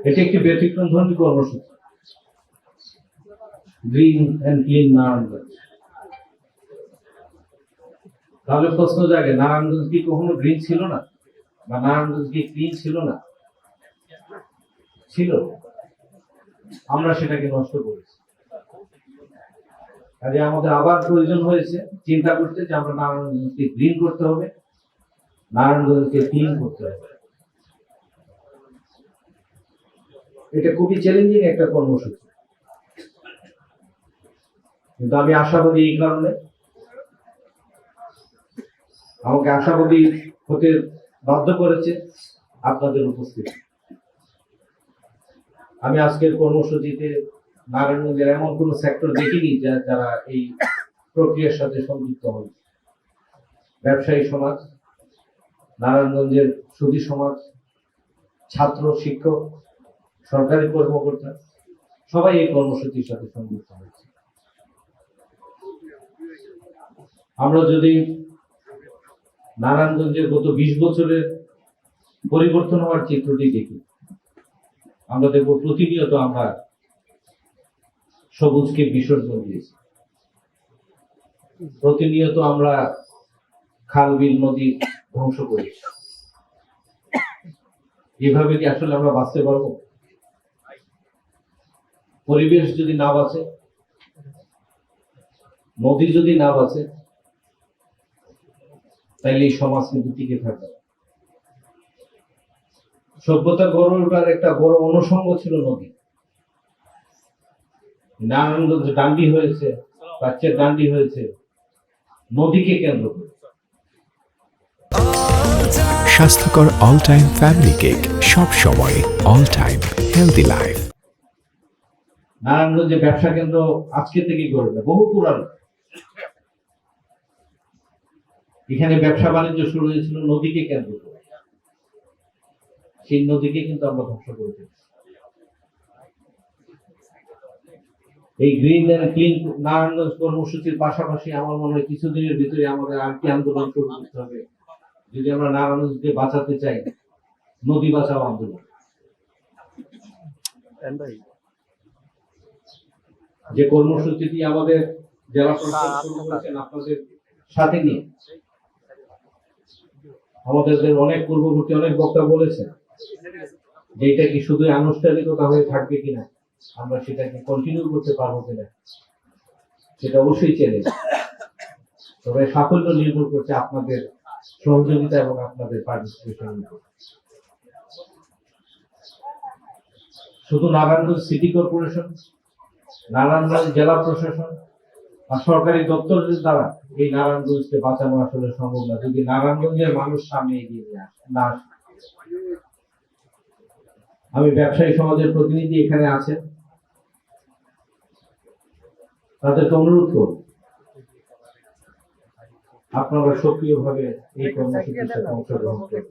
এটি একটি ব্যতিক্রমধর্মী কর্মসূচি, গ্রিন অ্যান্ড ক্লিন নারায়ণগঞ্জ। তাহলে প্রশ্ন জাগে, নারায়ণগঞ্জ কি কখনো গ্রিন ছিল না, বা নারায়ণগঞ্জ কি ক্লিন ছিল না? ছিল। আমরা সেটাকে নষ্ট করেছি। কাজে আমাদের আবার প্রয়োজন হয়েছে চিন্তা করতে যে আমরা নারায়ণগঞ্জকে গ্রিন করতে হবে, নারায়ণগঞ্জকে ক্লিন করতে হবে। এটা খুবই চ্যালেঞ্জিং একটা কর্মসূচি, কিন্তু আমি আশাবাদী এই কারণে, আমাকে আশাবাদী হতে বাধ্য করেছে আপনাদের উপস্থিতি। আমি আজকের কর্মসূচিতে নারায়ণগঞ্জের এমন কোন সেক্টর দেখিনি যারা এই প্রক্রিয়ার সাথে সংযুক্ত হবে। ব্যবসায়ী সমাজ, নারায়ণগঞ্জের সুধী সমাজ, ছাত্র, শিক্ষক, সরকারি কর্মকর্তা সবাই এই কর্মসূচির সাথে সংযুক্ত হয়েছে। আমরা যদি নারায়ণগঞ্জের গত 20 বছরের পরিবর্তন হওয়ার চিত্রটি দেখি, আমরা দেখব প্রতিনিয়ত আমরা সবুজকে বিসর্জন দিয়েছি। প্রতিনিয়ত আমরা খাল, বিল, নদী ধ্বংস করেছি। এভাবে কি আসলে আমরা বাঁচতে পারবো? পরিবেশ যদি না বাঁচে, নদী যদি না বাঁচে, তাইলে এই সমাজ কিন্তু টিকে থাকবে। সভ্যতা গড়ে ওঠার একটা বড় অনুষঙ্গ ছিল নদী। নারায়ণগঞ্জ ডান্ডি হয়েছে, বাচ্চার ডান্ডি হয়েছে নদীকে কেন্দ্র করে। স্বাস্থ্যকর অল টাইম ফ্যামিলি কেক, সব সময় অল টাইম হেলদি লাইফ। নারায়ণগঞ্জে ব্যবসা কেন্দ্র আজকে থেকে গড়ে না, বহু পুরানো। এখানে ব্যবসা বাণিজ্য শুরু হয়েছিল নদীকে কেন্দ্র করে। সেই নদীকে কিন্তু আমরা ধ্বংস করে ফেলছি। এই গ্রিন অ্যান্ড ক্লিন নারায়ণগঞ্জ কর্মসূচির পাশাপাশি আমার মনে হয় কিছুদিনের ভিতরে আমাদের আরেকটি আন্দোলন শুরু করতে হবে, যদি আমরা নারায়ণগঞ্জকে বাঁচাতে চাই। নদী বাঁচাও আন্দোলন, যে কর্মসূচিটি আমাদের জেলা প্রশাসন শুরু করেছেন আপনাদের সাথে নিয়ে। আমাদের অনেক পূর্ববর্তী অনেক বক্তা বলেছেন যে এটা কি শুধু আনুষ্ঠানিকতা হয়ে থাকবে কিনা, আমরা সেটাকে কন্টিনিউ করতে পারবো কিনা, সেটা অবশ্যই চ্যালেঞ্জ। তবে সাফল্য নির্ভর করছে আপনাদের সহযোগিতা এবং আপনাদের পার্টিসিপেশন। শুধু নারায়ণগঞ্জ সিটি কর্পোরেশন, নারায়ণগঞ্জ জেলা প্রশাসন আর সরকারি দপ্তরের দ্বারা এই নারায়ণগঞ্জকে বাঁচানো আসলে সম্ভব না, যদি নারায়ণগঞ্জের মানুষ সামনে এগিয়ে না আসে। আমি ব্যবসায়ী সমাজের প্রতিনিধি এখানে আছেন, তাদেরকে অনুরোধ করব আপনারা সক্রিয়ভাবে এই কর্মসূচির সাথে অংশগ্রহণ করুন।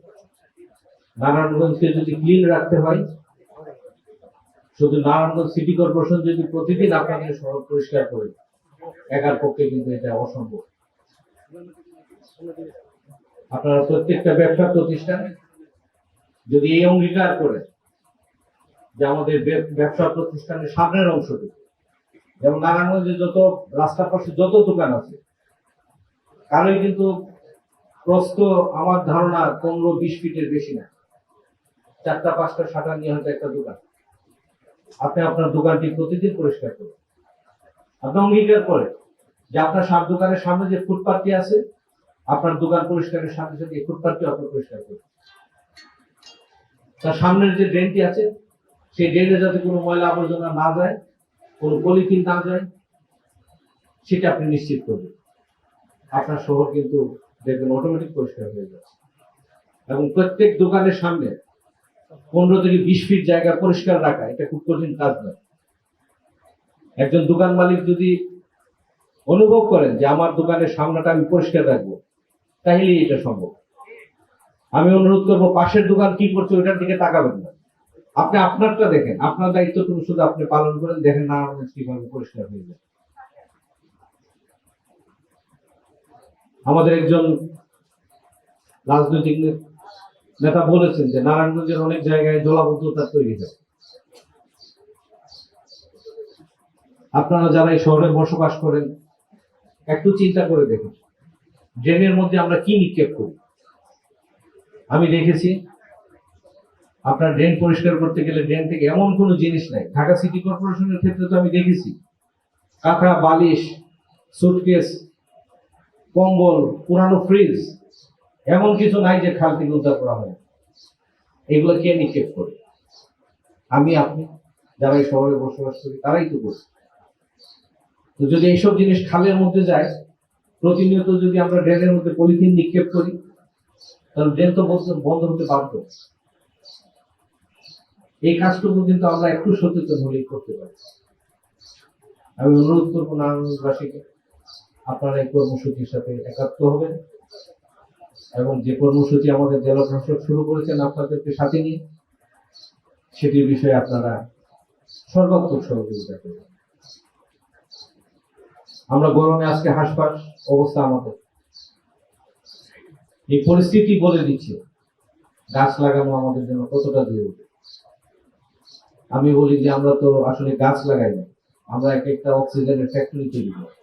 নারায়ণগঞ্জকে যদি ক্লিন রাখতে হয়, শুধু নারায়ণগঞ্জ সিটি কর্পোরেশন যদি প্রতিদিন আপনাদের শহর পরিষ্কার করে, একার পক্ষে কিন্তু এটা অসম্ভব। আপনারা প্রত্যেকটা ব্যবসা প্রতিষ্ঠান যদি এই অঙ্গীকার করে যে আমাদের ব্যবসা প্রতিষ্ঠানের সামনের অংশটি, যেমন নারায়ণগঞ্জে যত রাস্তার পাশে যত দোকান আছে, কারোই কিন্তু প্রস্থ আমার ধারণা 15-20 ফিটের বেশি না। 4টা-5টা শাটার নিয়ে হয়তো একটা দোকান। আপনি আপনার দোকানটি প্রতিদিন পরিষ্কার করুন। আপনি অঙ্গীকার করেন যে আপনার সব দোকানের সামনে যে ফুটপাথটি আছে, আপনার দোকান পরিষ্কারের সাথে সাথে এই ফুটপাথটি আপনি পরিষ্কার করুন। তার সামনের যে ড্রেনটি আছে, সেই ড্রেনে যাতে কোনো ময়লা আবর্জনা না যায়, কোনো পলিথিন না যায়, সেটা আপনি নিশ্চিত করবেন। আপনার শহর কিন্তু দেখবেন অটোমেটিক পরিষ্কার হয়ে যাচ্ছে। এবং প্রত্যেক দোকানের সামনে 15-20 ফিট জায়গা পরিষ্কার রাখা, এটা খুব কঠিন কাজ নয়। একজন দোকান মালিক যদি অনুভব করেন যে আমার দোকানের সামনেটা আমি পরিষ্কার রাখবো, তাহলে এটা সম্ভব। আমি অনুরোধ করবো, পাশের দোকান কি করছে ওইটার দিকে তাকাবেন না, আপনি আপনারটা দেখেন। আপনার দায়িত্বটুকু শুধু আপনি পালন করেন, দেখেন নারায়ণগঞ্জ কিভাবে পরিষ্কার হয়ে যায়। আমাদের একজন রাজনৈতিক নেতা বলেছেন যে নারায়ণগঞ্জের অনেক জায়গায় জলাবদ্ধতা তৈরি হয়। আপনারা যারা এই শহরে বসবাস করেন একটু চিন্তা করে দেখুন, ড্রেনের মধ্যে আমরা কি নিক্ষেপ করি। আমি দেখেছি আপনার ড্রেন পরিষ্কার করতে গেলে ড্রেন থেকে এমন কোনো জিনিস নাই। ঢাকা সিটি কর্পোরেশনের ক্ষেত্রে তো আমি দেখেছি কাঁথা, বালিশ, সুটকেস, কম্বল, পুরানো ফ্রিজ, এমন কিছু নাই যে খাল থেকে উদ্ধার করা হয়। এগুলো কে নিক্ষেপ করে? আমি, আপনি যারা এই শহরে বসবাস করি তারাই তো করি। তো যদি এইসব জিনিস খালের মধ্যে যায়, প্রতিনিয়ত যদি আমরা ড্রেনের মধ্যে পলিথিন নিক্ষেপ করি, তাহলে ড্রেন তো বন্ধ হতে বাধ্য। এই কাজটুকু কিন্তু আমরা একটু সচেতন হলেই করতে পারি। আমি অনুরোধ করবো নারায়ণগঞ্জবাসীকে, আপনারা এই কর্মসূচির সাথে একাত্ম হবেন এবং যে কর্মসূচি আমাদের জেলা প্রশাসক শুরু করেছেন আপনাদেরকে সাথে নিয়ে, সেটির বিষয়ে আপনারা সর্বাত্মক সহযোগিতা করবেন। আমরা গরমে আজকে হাসপাস অবস্থা আমাদের, এই পরিস্থিতি বলে দিচ্ছে গাছ লাগানো আমাদের জন্য কতটা জরুরি। আমি বলি যে আমরা তো আসলে গাছ লাগাই না, আমরা এক একটা অক্সিজেনের ফ্যাক্টরি তৈরি করি।